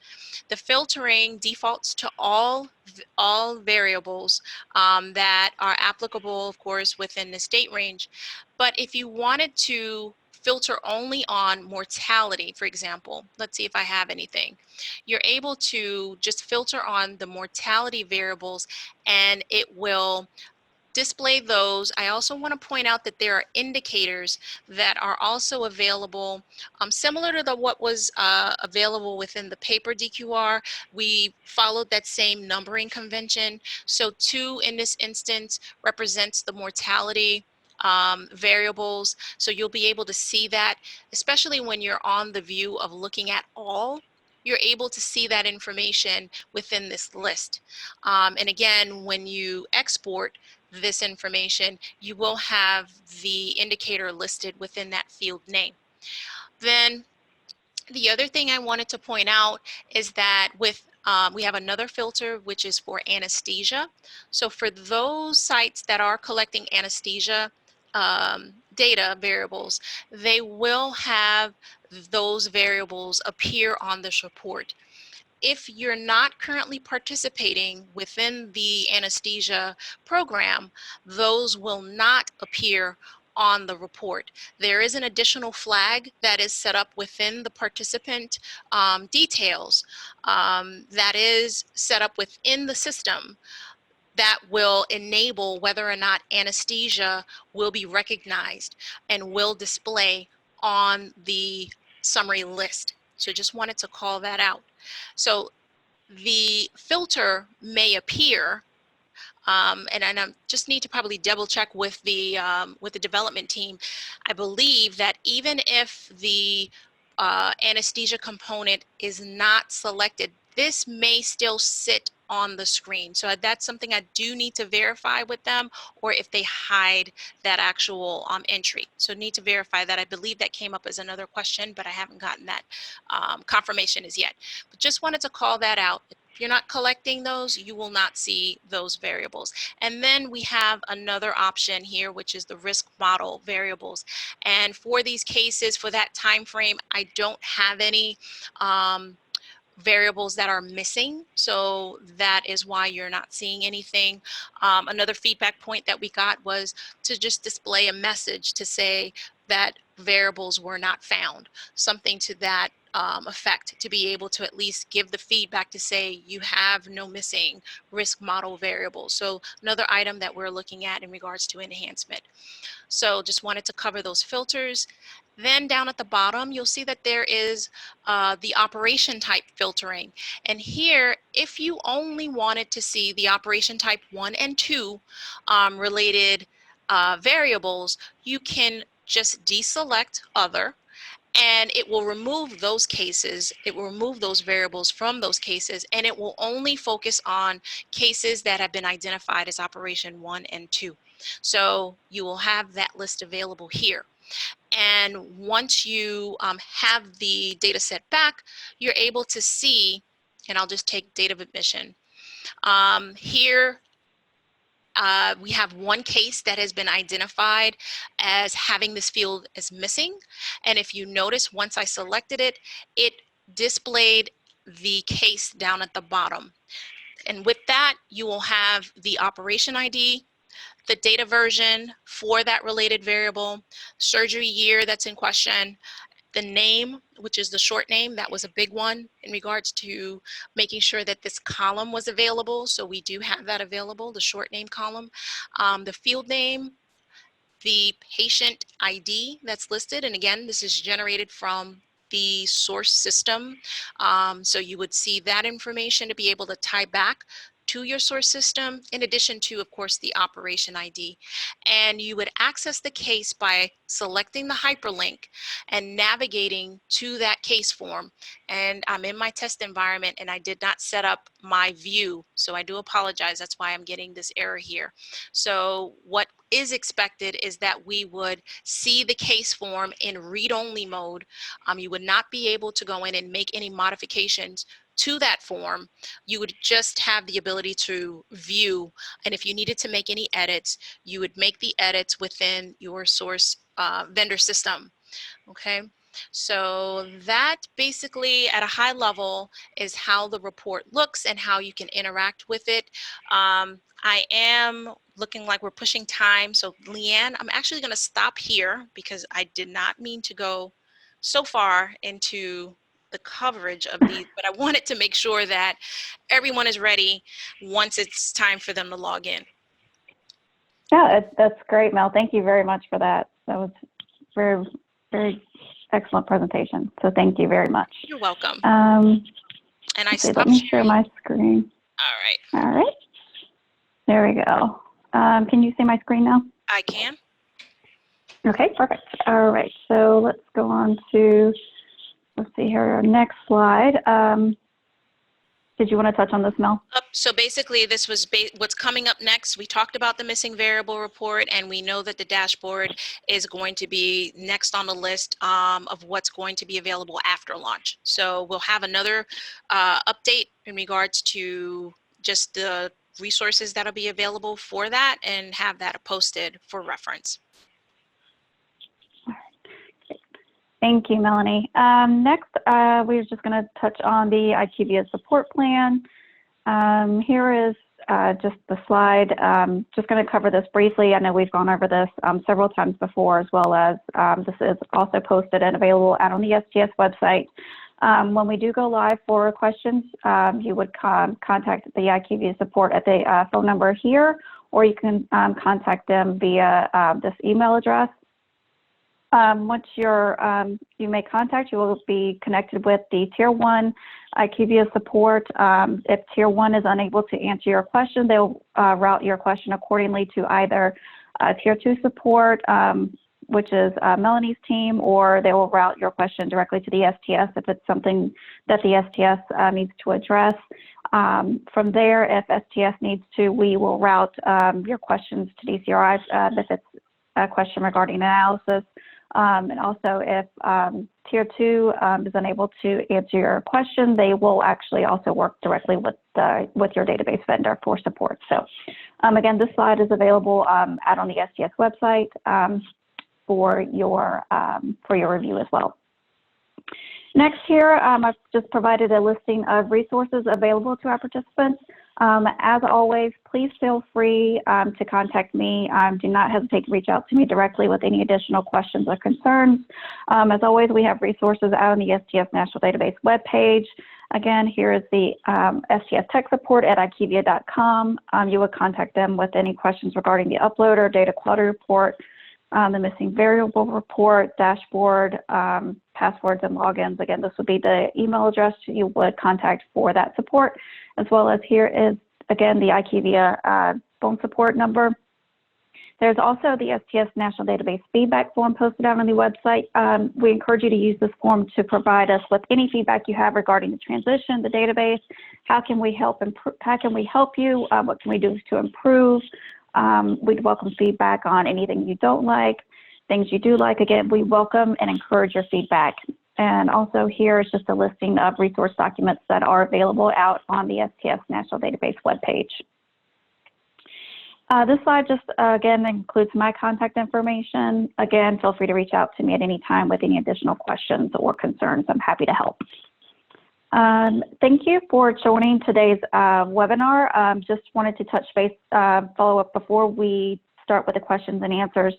The filtering defaults to all variables that are applicable, of course, within this date range. But if you wanted to filter only on mortality, for example, let's see if I have anything, you're able to just filter on the mortality variables, and it will display those. I also want to point out that there are indicators that are also available, similar to what was available within the paper DQR. We followed that same numbering convention. So 2 in this instance represents the mortality variables. So you'll be able to see that, especially when you're on the view of looking at all, you're able to see that information within this list. And again, when you export this information, you will have the indicator listed within that field name. Then the other thing I wanted to point out is that we have another filter, which is for anesthesia. So for those sites that are collecting anesthesia data variables, they will have those variables appear on this report. If you're not currently participating within the anesthesia program, those will not appear on the report. There is an additional flag that is set up within the participant details that is set up within the system that will enable whether or not anesthesia will be recognized and will display on the summary list. So just wanted to call that out. So the filter may appear, and I just need to probably double check with the development team. I believe that even if the anesthesia component is not selected, this may still sit on the screen. So that's something I do need to verify with them, or if they hide that actual entry. So need to verify that. I believe that came up as another question, but I haven't gotten that confirmation as yet. But just wanted to call that out. If you're not collecting those, you will not see those variables. And then we have another option here, which is the risk model variables. And for these cases, for that time frame, I don't have any variables that are missing. So that is why you're not seeing anything. Another feedback point that we got was to just display a message to say that variables were not found, something to that effect, to be able to at least give the feedback to say you have no missing risk model variables. So another item that we're looking at in regards to enhancement. So just wanted to cover those filters. Then down at the bottom, you'll see that there is the operation type filtering. And here, if you only wanted to see the operation type 1 and 2 related variables, you can just deselect other, and it will remove those cases, it will remove those variables from those cases, and it will only focus on cases that have been identified as operation 1 and 2. So you will have that list available here. And once you have the data set back, you're able to see, and I'll just take date of admission. Here, we have one case that has been identified as having this field as missing. And if you notice, once I selected it, it displayed the case down at the bottom. And with that, you will have the operation ID, the data version for that related variable, surgery year that's in question, the name, which is the short name. That was a big one in regards to making sure that this column was available. So we do have that available, the short name column, the field name, the patient ID that's listed. And again, this is generated from the source system. So you would see that information to be able to tie back to your source system, in addition to, of course, the operation ID. And you would access the case by selecting the hyperlink and navigating to that case form. And I'm in my test environment and I did not set up my view, so I do apologize. That's why I'm getting this error here. So what is expected is that we would see the case form in read-only mode. You would not be able to go in and make any modifications to that form. You would just have the ability to view, and if you needed to make any edits, you would make the edits within your source vendor system. Okay, so that basically at a high level is how the report looks and how you can interact with it. I am looking like we're pushing time. So Leanne, I'm actually going to stop here because I did not mean to go so far into the coverage of these, but I wanted to make sure that everyone is ready once it's time for them to log in. Yeah, that's great, Mel. Thank you very much for that. That was very, very excellent presentation. So thank you very much. You're welcome. And I let me share my screen. All right. All right. There we go. Can you see my screen now? I can. Okay, perfect. All right. So let's go on to, let's see here, our next slide. Did you want to touch on this, Mel? So basically, this was what's coming up next. We talked about the missing variable report, and we know that the dashboard is going to be next on the list of what's going to be available after launch. So we'll have another update in regards to just the resources that'll be available for that, and have that posted for reference. Thank you, Melanie. Next, we're just going to touch on the Iqvia support plan. Here is just the slide. Just going to cover this briefly. I know we've gone over this several times before, as well as this is also posted and available out on the STS website. When we do go live for questions, you would contact the Iqvia support at the phone number here, or you can contact them via this email address. Once you make contact, you will be connected with the Tier 1 Iqvia support. If Tier 1 is unable to answer your question, they'll route your question accordingly to either Tier 2 support, which is Melanie's team, or they will route your question directly to the STS if it's something that the STS needs to address. From there, if STS needs to, we will route your questions to DCRI if it's a question regarding analysis. And also, if Tier 2 is unable to answer your question, they will actually also work directly with your database vendor for support. So, again, this slide is available out on the STS website for your review as well. Next here, I've just provided a listing of resources available to our participants. As always, please feel free to contact me. Do not hesitate to reach out to me directly with any additional questions or concerns. As always, we have resources out on the STS National Database webpage. Again, here is the STS tech support at Iqvia.com. You would contact them with any questions regarding the uploader, data quality report, the missing variable report, dashboard, passwords, and logins. Again, this would be the email address you would contact for that support, as well as here is, again, the Iqvia phone support number. There's also the STS National Database feedback form posted out on the website. We encourage you to use this form to provide us with any feedback you have regarding the transition, the database. How can we help you? What can we do to improve? We'd welcome feedback on anything you don't like, things you do like. Again, we welcome and encourage your feedback. And also here is just a listing of resource documents that are available out on the STS National Database webpage. This slide just, again, includes my contact information. Again, feel free to reach out to me at any time with any additional questions or concerns. I'm happy to help. Thank you for joining today's webinar. Just wanted to touch base, follow up before we start with the questions and answers.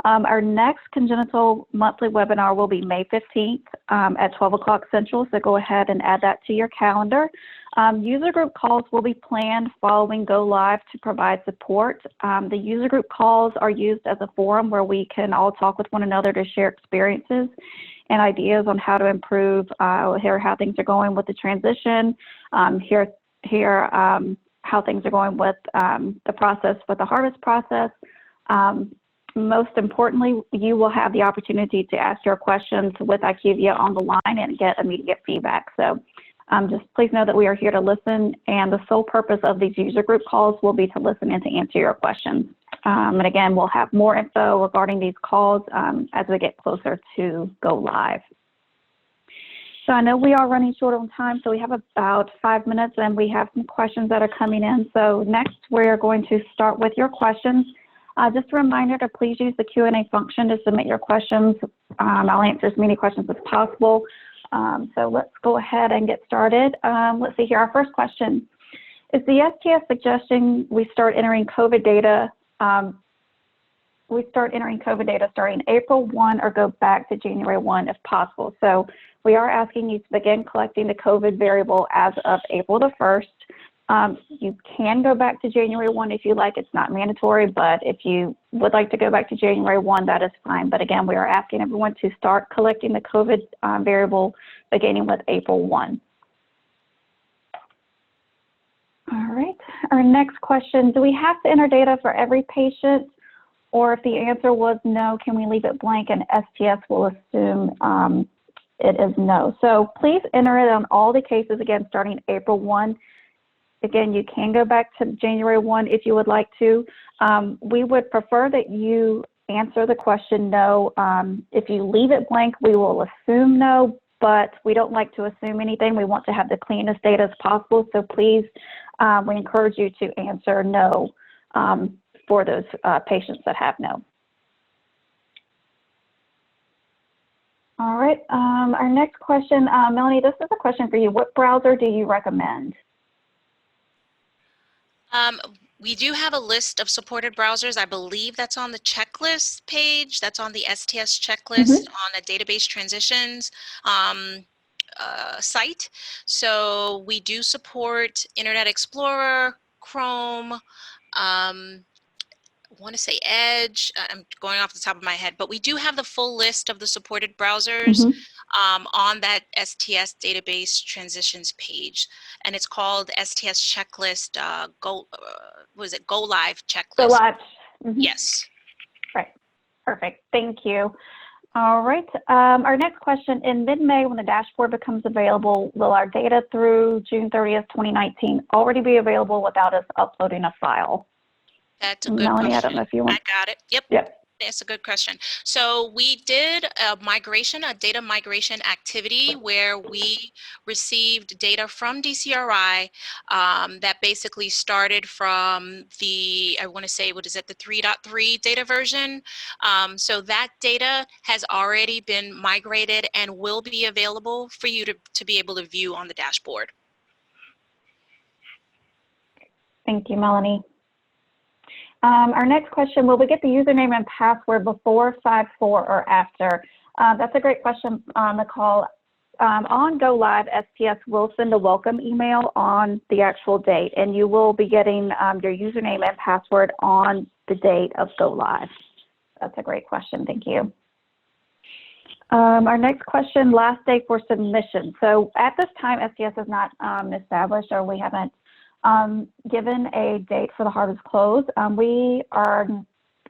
Our next congenital monthly webinar will be May 15th at 12 o'clock Central, so go ahead and add that to your calendar. User group calls will be planned following go live to provide support. The user group calls are used as a forum where we can all talk with one another to share experiences and ideas on how to improve, hear how things are going with the transition, hear how things are going with the process, with the harvest process. Most importantly, you will have the opportunity to ask your questions with Iqvia on the line and get immediate feedback. So just please know that we are here to listen, and the sole purpose of these user group calls will be to listen and to answer your questions. And again, we'll have more info regarding these calls as we get closer to go live. So I know we are running short on time, so we have about 5 minutes, and we have some questions that are coming in. So next, we're going to start with your questions. Just a reminder to please use the Q&A function to submit your questions. I'll answer as many questions as possible. So let's go ahead and get started. Let's see here. Our first question is the STS suggesting we start entering COVID data. Starting April 1 or go back to January 1 if possible. So we are asking you to begin collecting the COVID variable as of April the 1st. You can go back to January 1 if you like. It's not mandatory, but if you would like to go back to January 1, that is fine. But again, we are asking everyone to start collecting the COVID variable beginning with April 1. All right, our next question, do we have to enter data for every patient? Or if the answer was no, can we leave it blank and STS will assume it is no? So please enter it on all the cases, again, starting April 1. Again, you can go back to January 1 if you would like to. We would prefer that you answer the question no. If you leave it blank, we will assume no, but we don't like to assume anything. We want to have the cleanest data as possible, so please, we encourage you to answer no for those patients that have no. All right, our next question, Melanie, this is a question for you. What browser do you recommend? We do have a list of supported browsers. I believe that's on the checklist page. That's on the STS checklist on a database transitions site. So we do support Internet Explorer, Chrome, I want to say Edge. I'm going off the top of my head, but we do have the full list of the supported browsers on that STS database transitions page, and it's called STS checklist. Was it Go Live checklist? Go Live. Yes. Right. Perfect. Thank you. All right. Our next question: in mid-May, when the dashboard becomes available, will our data through June 30th, 2019, already be available without us uploading a file? That's a good Melanie, question. I don't know if you want. I got it. Yep. That's a good question. So we did a data migration activity where we received data from DCRI that basically started from the, I want to say, what is it, the 3.3 data version. So that data has already been migrated and will be available for you to be able to view on the dashboard. Thank you, Melanie. Our next question, will we get the username and password before 5/4 or after? That's a great question, Nicole. On Go Live, SPS will send a welcome email on the actual date, and you will be getting your username and password on the date of Go Live. That's a great question. Thank you. Our next question, last day for submission. So at this time, SPS has not established, or we haven't given a date for the harvest close. We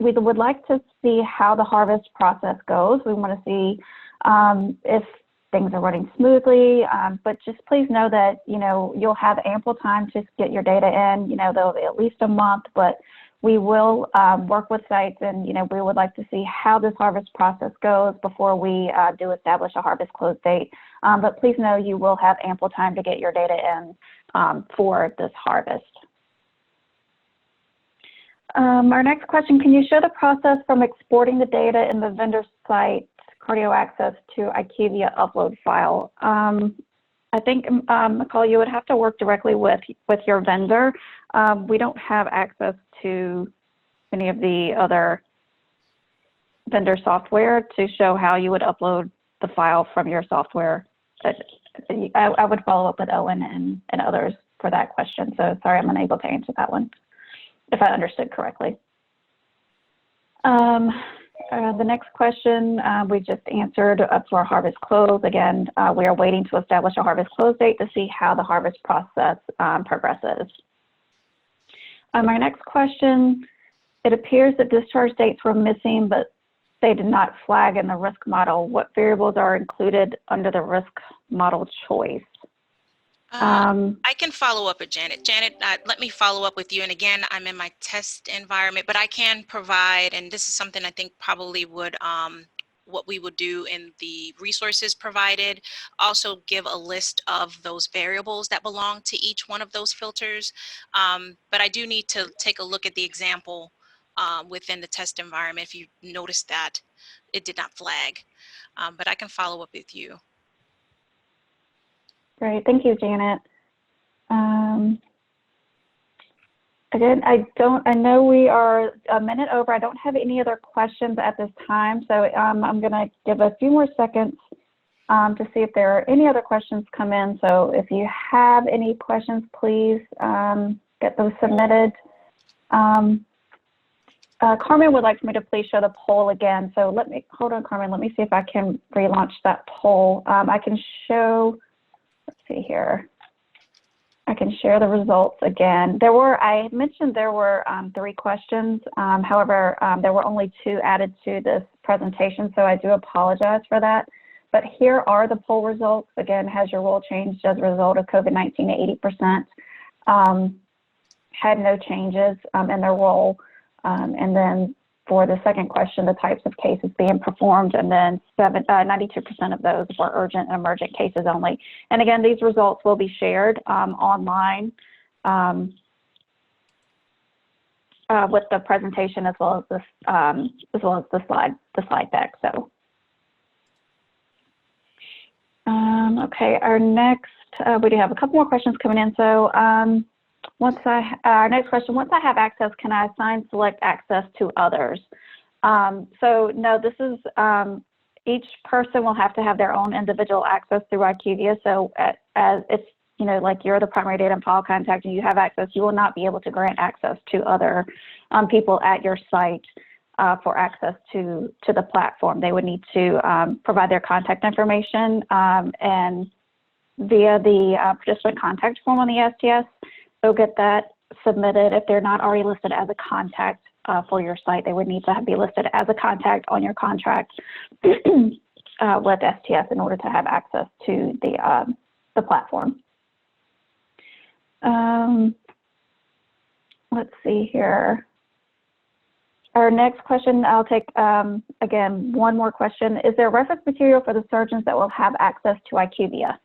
would like to see how the harvest process goes. We want to see if things are running smoothly, but just please know that, you'll have ample time to get your data in. There'll be at least a month, but we will work with sites, and, we would like to see how this harvest process goes before we do establish a harvest close date. But please know you will have ample time to get your data in for this harvest. Our next question, can you show the process from exporting the data in the vendor site Cardio Access to Iqvia upload file? I think, Nicole, you would have to work directly with your vendor. We don't have access to any of the other vendor software to show how you would upload the file from your software. I would follow up with Owen and others for that question. So sorry, I'm unable to answer that one, if I understood correctly. The next question we just answered for harvest close. Again, we are waiting to establish a harvest close date to see how the harvest process progresses. Our next question, it appears that discharge dates were missing, but they did not flag in the risk model. What variables are included under the risk model choice? I can follow up with Janet. Janet, let me follow up with you. And again, I'm in my test environment, but I can provide, and this is something I think probably would, what we would do in the resources provided, also give a list of those variables that belong to each one of those filters. But I do need to take a look at the example within the test environment if you notice that it did not flag. But I can follow up with you. Great, thank you, Janet. Again, I know we are a minute over. I don't have any other questions at this time, so I'm going to give a few more seconds to see if there are any other questions come in. So if you have any questions, please get those submitted. Carmen would like me to please show the poll again. So hold on, Carmen, let me see if I can relaunch that poll. I can show, let's see here. I can share the results again. I mentioned there were 3 questions. However, there were only 2 added to this presentation, so I do apologize for that. But here are the poll results. Again, has your role changed as a result of COVID-19 to 80%? Had no changes in their role. And then for the second question, the types of cases being performed, and then 92% of those were urgent and emergent cases only. And again, these results will be shared online with the presentation as well as the slide deck. So, okay, our next we do have a couple more questions coming in. So. Our next question, once I have access, can I assign select access to others? So no, this is, each person will have to have their own individual access through Iqvia. So as it's, like you're the primary data and file contact and you have access, you will not be able to grant access to other people at your site for access to the platform. They would need to provide their contact information and via the participant contact form on the STS. So get that submitted. If they're not already listed as a contact for your site, they would need to be listed as a contact on your contract with STS in order to have access to the platform. Let's see here. Our next question, I'll take, again, one more question. Is there reference material for the surgeons that will have access to Iqvia?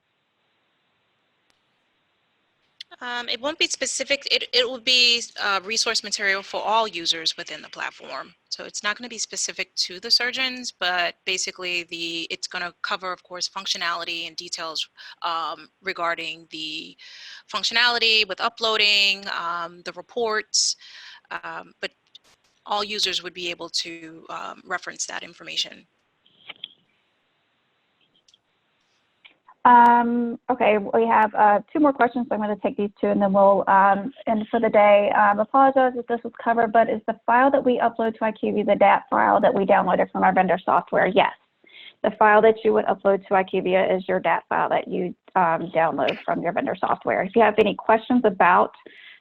It won't be specific. It will be resource material for all users within the platform. So it's not going to be specific to the surgeons, but basically it's going to cover, of course, functionality and details regarding the functionality with uploading, the reports, but all users would be able to reference that information. Okay, we have 2 more questions, so I'm going to take these 2 and then we'll end for the day. Apologize if this was covered, but is the file that we upload to Iqvia the DAT file that we downloaded from our vendor software? Yes. The file that you would upload to Iqvia is your DAT file that you download from your vendor software. If you have any questions about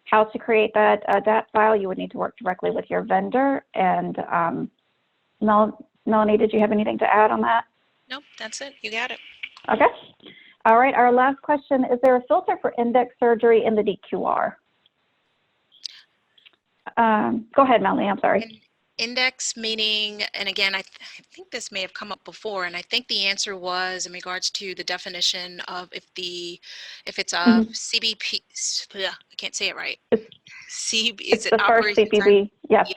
how to create that DAT file, you would need to work directly with your vendor. And Melanie, did you have anything to add on that? Nope, that's it. You got it. Okay. All right. Our last question, is there a filter for index surgery in the DQR? Go ahead, Melanie. I'm sorry. Index meaning, and again, I think this may have come up before, and I think the answer was in regards to the definition of if it's a CBP, I can't say it right. It's the first CPB. Yes.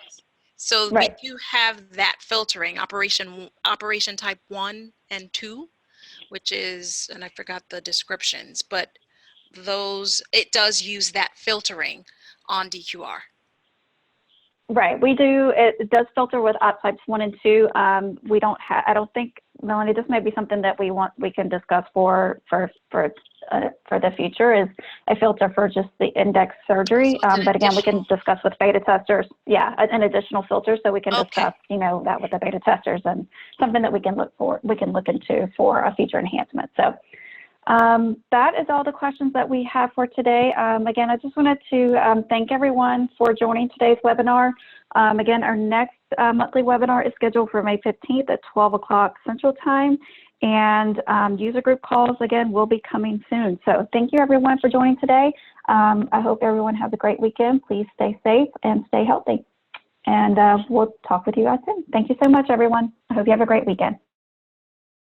So right. We do have that filtering, operation type 1 and 2. Which is, and I forgot the descriptions, but it does use that filtering on DQR. Right, we do, it does filter with op types 1 and 2. We don't have, I don't think, Melanie, this may be something that we can discuss for the future, is a filter for just the index surgery. But again, we can discuss with beta testers, an additional filter, so we can discuss, that with the beta testers, and something that we can look into for a future enhancement. So that is all the questions that we have for today. Again, I just wanted to thank everyone for joining today's webinar. Again, our next monthly webinar is scheduled for May 15th at 12 o'clock Central Time. And user group calls, again, will be coming soon. So thank you, everyone, for joining today. I hope everyone has a great weekend. Please stay safe and stay healthy. And we'll talk with you guys soon. Thank you so much, everyone. I hope you have a great weekend.